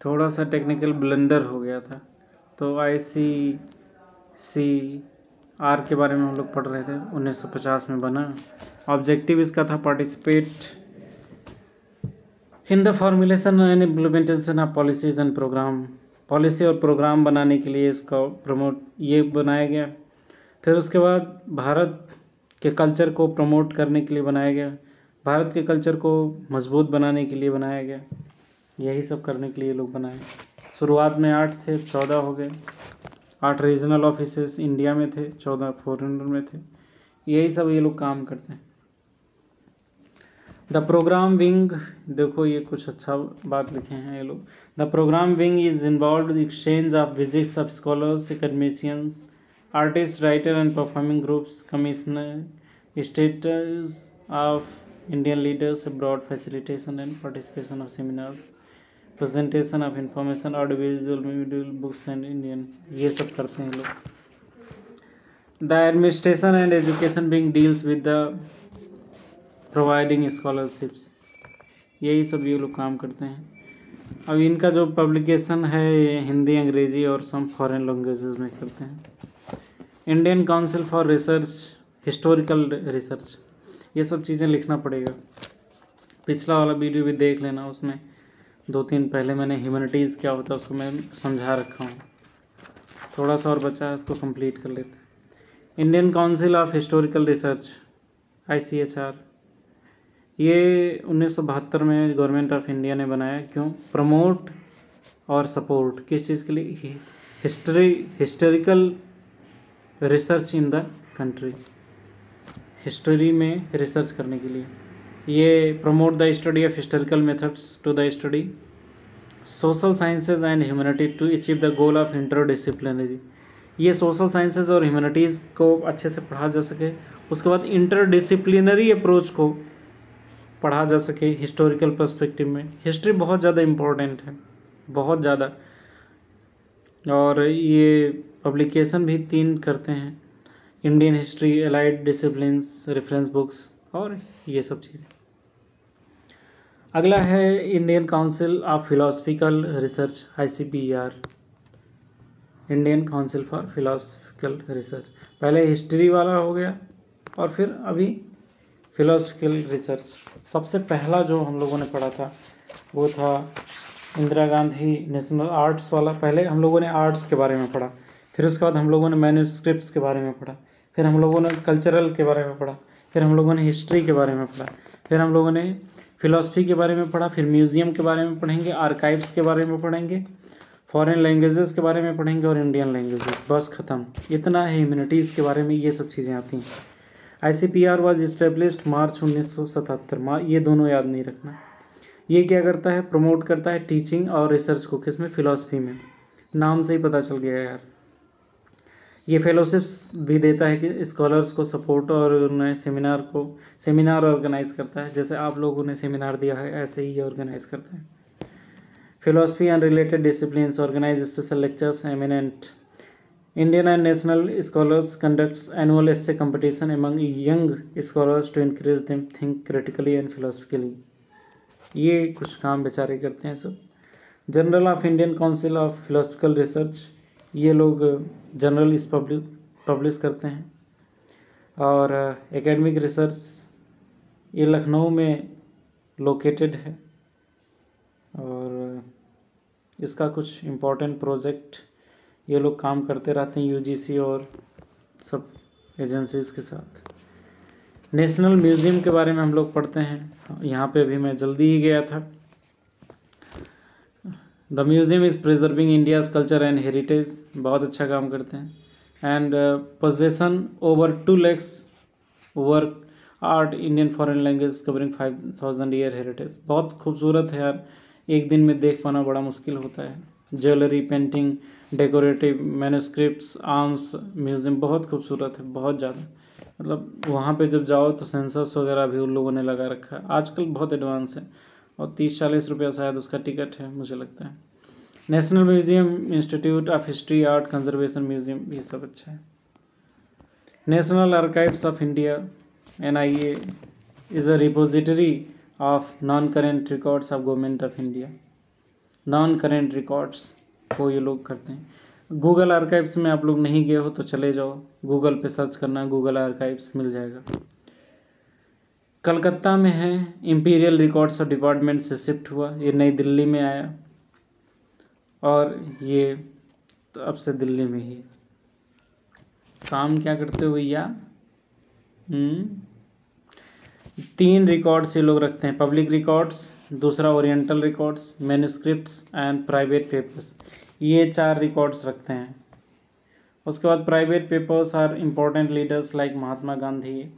थोड़ा सा technical blunder हो गया था। तो ICCR के बारे में हम लोग पढ़ रहे थे, 1950 में बना। ऑब्जेक्टिव इसका था participate in the formulation and implementation of policies and program. Policy और प्रोग्राम बनाने के लिए इसका प्रमोट ये बनाया गया। फिर उसके बाद भारत के कल्चर को प्रमोट करने के लिए बनाया गया, भारत के कल्चर को मजबूत बनाने के लिए बनाया गया। यही सब करने के लिए लोग बनाए। शुरुआत में 8 थे, 14 हो गए। 8 रीजनल ऑफिसेस इंडिया में थे, 14 फॉरेनर में थे। यही सब ये लोग काम करते हैं। द प्रोग्राम विंग, देखो ये कुछ अच्छा बात लिखे हैं ये लोग। The program wing is involve exchange of visits of scholars, academicians, artist, writer and performing groups, commissioner status of Indian leaders abroad, facilitation and participation of seminars, presentation of information, audiovisual, video, books and Indian, ये सब करते हैं लोग। The administration and education being deals with the providing scholarships, यही सब ये लोग काम करते हैं। अब इनका जो पब्लिकेशन है ये हिंदी, अंग्रेजी और सम फॉरेन लैंग्वेजेस में करते हैं। Indian council for research, historical research, ये सब चीज़ें लिखना पड़ेगा। पिछला वाला वीडियो भी देख लेना, उसमें 2-3 पहले मैंने ह्यूमैनिटीज़ क्या होता है उसको मैं समझा रखा हूँ। थोड़ा सा और बचा है, इसको कंप्लीट कर लेते हैं। Indian council of historical research, ICHR, ये 1972 में गवर्नमेंट ऑफ इंडिया ने बनाया। क्यों? प्रमोट और सपोर्ट किस चीज़ के लिए? Historical research in the country, history में रिसर्च करने के लिए। ये promote the study of historical methods to the study social sciences and humanity to achieve the goal of interdisciplinary. ये सोशल साइंसेज और ह्यूमैनिटीज़ को अच्छे से पढ़ा जा सके, उसके बाद इंटरडिसिप्लिनरी अप्रोच को पढ़ा जा सके हिस्टोरिकल पर्सपेक्टिव में। हिस्ट्री बहुत ज़्यादा इम्पोर्टेंट है, बहुत ज़्यादा। और ये पब्लिकेशन भी 3 करते हैं, Indian history, allied disciplines, reference books और ये सब चीज़ें। अगला है Indian council of philosophical research, ICPR, Indian council for philosophical research. पहले हिस्ट्री वाला हो गया और फिर अभी फिलोसफिकल रिसर्च। सबसे पहला जो हम लोगों ने पढ़ा था वो था इंदिरा गांधी नेशनल आर्ट्स वाला। पहले हम लोगों ने आर्ट्स के बारे में पढ़ा, फिर उसके बाद हम लोगों ने मैन्यूस्क्रिप्ट्स के बारे में पढ़ा, फिर हम लोगों ने कल्चरल के बारे में पढ़ा, फिर हम लोगों ने हिस्ट्री के बारे में पढ़ा, फिर हम लोगों ने फिलॉसफी के बारे में पढ़ा, फिर म्यूज़ियम के बारे में पढ़ेंगे, आर्काइव्स के बारे में पढ़ेंगे, फॉरेन लैंग्वेजेस के बारे में पढ़ेंगे और इंडियन लैंग्वेजेस। बस ख़त्म, इतना है ह्यूमैनिटीज़ के बारे में, ये सब चीज़ें आती हैं। ICPR वाज इस्टेब्लिश्ड मार्च 1977। ये दोनों याद नहीं रखना। ये क्या करता है? प्रमोट करता है टीचिंग और रिसर्च को। किसमें? फिलॉसफी में। नाम से ही पता चल गया यार। ये फेलोशिप्स भी देता है कि स्कॉलर्स को सपोर्ट और उन्हें सेमिनार ऑर्गेनाइज करता है। जैसे आप लोगों ने सेमिनार दिया है ऐसे ही ऑर्गेनाइज करता है। Philosophy and related disciplines organise special lectures, eminent Indian and national scholars conducts annual essay competition among young scholars to encourage them think critically and philosophically. ये कुछ काम बेचारे करते हैं सब। General of Indian council of philosophical research, ये लोग journal इस पब्लिश करते हैं। और एकेडमिक रिसर्च, ये लखनऊ में लोकेटेड है और इसका कुछ इम्पोर्टेंट प्रोजेक्ट ये लोग काम करते रहते हैं UGC और सब एजेंसीज़ के साथ। नेशनल म्यूज़ियम के बारे में हम लोग पढ़ते हैं, यहाँ पे भी मैं जल्दी ही गया था। The museum is preserving India's culture and heritage, बहुत अच्छा काम करते हैं। And possession over 2 lakhs work art Indian foreign language covering 5000 year heritage. बहुत खूबसूरत है यार, एक दिन में देख पाना बड़ा मुश्किल होता है। Jewellery, painting, decorative, manuscripts, arms museum बहुत खूबसूरत है, बहुत ज़्यादा। मतलब वहाँ पे जब जाओ तो सेंसस वगैरह भी उन लोगों ने लगा रखा है। आजकल बहुत एडवांस है और 30-40 रुपया शायद उसका टिकट है मुझे लगता है। National museum, institute of history, art, conservation museum, ये सब अच्छा है। National archives of India, NIA, is a repository of non current records of government of India. Non current records को ये लोग करते हैं। गूगल आर्काइव्स में आप लोग नहीं गए हो तो चले जाओ, गूगल पे सर्च करना, गूगल आर्काइव्स मिल जाएगा। कलकत्ता में है, इंपीरियल रिकॉर्ड्स ऑफ डिपार्टमेंट से शिफ्ट हुआ, ये नई दिल्ली में आया और ये तो अब से दिल्ली में ही। काम क्या करते हो भैया? 3 रिकॉर्ड्स ये लोग रखते हैं, पब्लिक रिकॉर्ड्स, दूसरा oriental records, manuscripts and private papers, ये 4 रिकॉर्ड्स रखते हैं। उसके बाद private papers are important leaders like Mahatma Gandhi,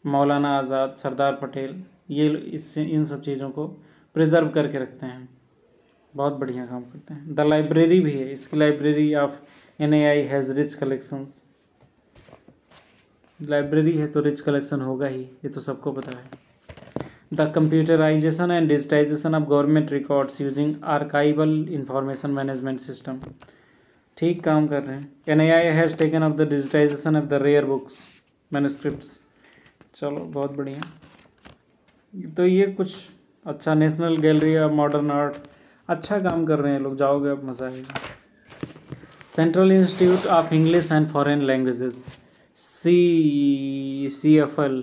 Maulana Azad, Sardar Patel, ये इससे इन सब चीज़ों को प्रिजर्व करके रखते हैं, बहुत बढ़िया काम करते हैं। द लाइब्रेरी भी है, इसकी library of NAI has rich collections. Library है तो रिच कलेक्शन होगा ही, ये तो सबको पता है। The computerisation and digitisation of government records using archival information management system, ठीक काम कर रहे हैं। NAI has taken of the digitisation of the rare books manuscripts, चलो बहुत बढ़िया। तो ये कुछ अच्छा, national gallery of modern art, अच्छा काम कर रहे हैं लोग, जाओगे अब मज़ा आएगा। Central institute of English and foreign languages, CFL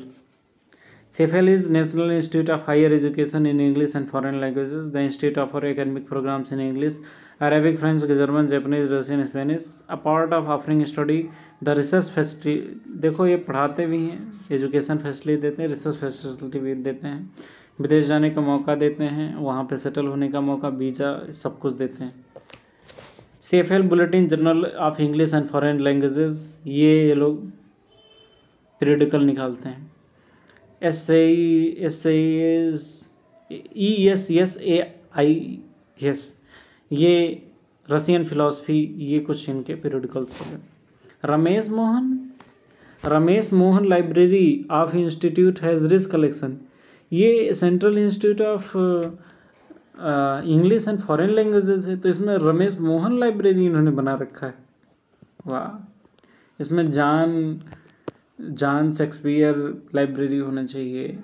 is National Institute of Higher Education in English and Foreign Languages. The institute offers academic programs in English, Arabic, French, German, Japanese, Russian, Spanish. A part of offering study, the research facility, देखो ये पढ़ाते भी हैं, education facility देते हैं, research facility भी देते हैं, विदेश जाने का मौका देते हैं, वहाँ पे सेटल होने का मौका, वीज़ा, सब कुछ देते हैं। CFL bulletin journal of English and foreign languages, ये लोग पीरियडिकल निकालते हैं। ESSAIS, ये रशियन फिलॉसफी, ये कुछ इनके पीरियडिकल्स हो गए। Ramesh Mohan library of institute has rich collection, ये central institute of English and foreign languages है, तो इसमें रमेश मोहन लाइब्रेरी इन्होंने बना रखा है, वाह। इसमें जॉन शेक्सपियर लाइब्रेरी होना चाहिए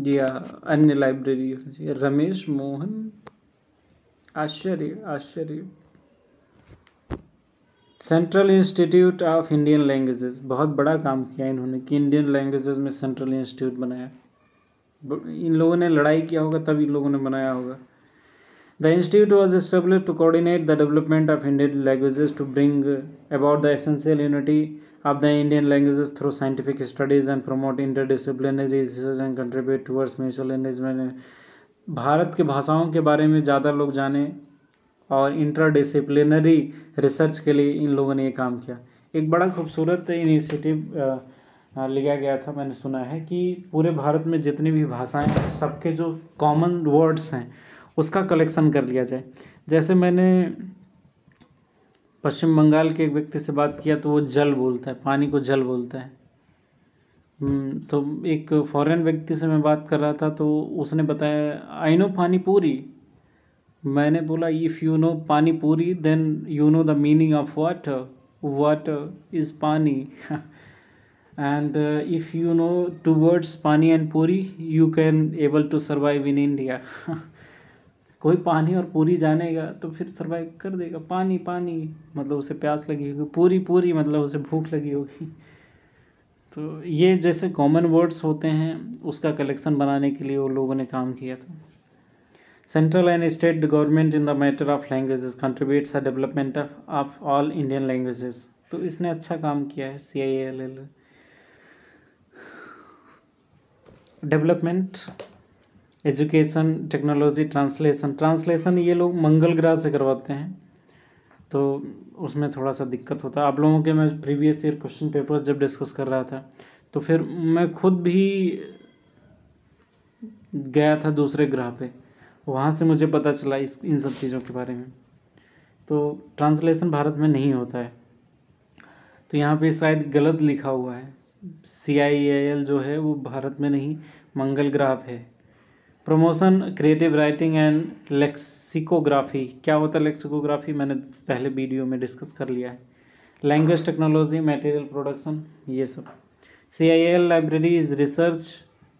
या अन्य लाइब्रेरी होना चाहिए। रमेश मोहन, आश्चर्य। Central institute of Indian languages, बहुत बड़ा काम किया इन्होंने कि इंडियन लैंग्वेजेस में सेंट्रल इंस्टीट्यूट बनाया। इन लोगों ने लड़ाई किया होगा तब इन लोगों ने बनाया होगा। The institute was established to coordinate the development of Indian languages, to bring about the essential unity of the Indian languages through scientific studies and promote interdisciplinary research and contribute towards mutual engagement। Bharat के भाषाओं के बारे में ज़्यादा लोग जाने और interdisciplinary research के लिए इन लोगों ने ये काम किया। एक बड़ा खूबसूरत इनिशिएटिव लिया गया था, मैंने सुना है कि पूरे भारत में जितनी भी भाषाएं हैं सबके जो कॉमन वर्ड्स हैं उसका कलेक्शन कर लिया जाए। जैसे मैंने पश्चिम बंगाल के एक व्यक्ति से बात किया तो वो जल बोलता है, पानी को जल बोलता है। तो एक फॉरेन व्यक्ति से मैं बात कर रहा था तो उसने बताया आई नो पानी पूरी। मैंने बोला if you know pani puri then you know the meaning of water, water is pani and if you know two words pani and puri you can able to survive in India. कोई पानी और पूरी जानेगा तो फिर सर्वाइव कर देगा। पानी पानी मतलब उसे प्यास लगी होगी, पूरी पूरी मतलब उसे भूख लगी होगी। तो ये जैसे कॉमन वर्ड्स होते हैं उसका कलेक्शन बनाने के लिए वो लोगों ने काम किया था। Central and state government in the matter of languages contributes the development of all Indian languages, तो इसने अच्छा काम किया है। CIALL development, education, technology, translation ये लोग मंगल ग्रह से करवाते हैं तो उसमें थोड़ा सा दिक्कत होता है। आप लोगों के मैं प्रीवियस ईयर क्वेश्चन पेपर्स जब डिस्कस कर रहा था तो फिर मैं खुद भी गया था दूसरे ग्रह पे, वहाँ से मुझे पता चला इन सब चीज़ों के बारे में। तो ट्रांसलेशन भारत में नहीं होता है, तो यहाँ पे शायद गलत लिखा हुआ है। CIAL जो है वो भारत में नहीं, मंगल ग्रह पे है। Promotion creative writing and lexicography, क्या होता है लेक्सिकोग्राफी मैंने पहले वीडियो में डिस्कस कर लिया है। लैंग्वेज टेक्नोलॉजी, मटेरियल प्रोडक्शन, ये सब। CIAL library is research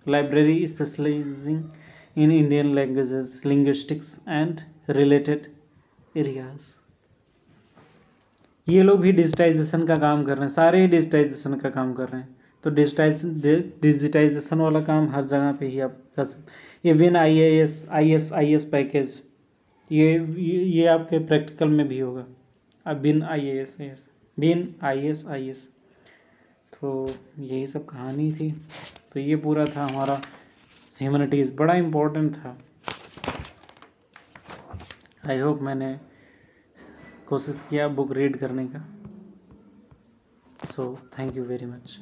library specialising in Indian languages, linguistics and related areas. ये लोग भी डिजिटाइजेशन का काम कर रहे हैं, सारे ही डिजिटाइजेशन का काम कर रहे हैं। तो डिजिटाइजेशन वाला काम हर जगह पे ही आप कर सकते। ये विन आई एस पैकेज, ये आपके प्रैक्टिकल में भी होगा। अब बिन आई एस। तो यही सब कहानी थी। तो ये पूरा था हमारा ह्यूमैनिटीज़, बड़ा इम्पोर्टेंट था। आई होप मैंने कोशिश किया बुक रीड करने का। So thank you very much.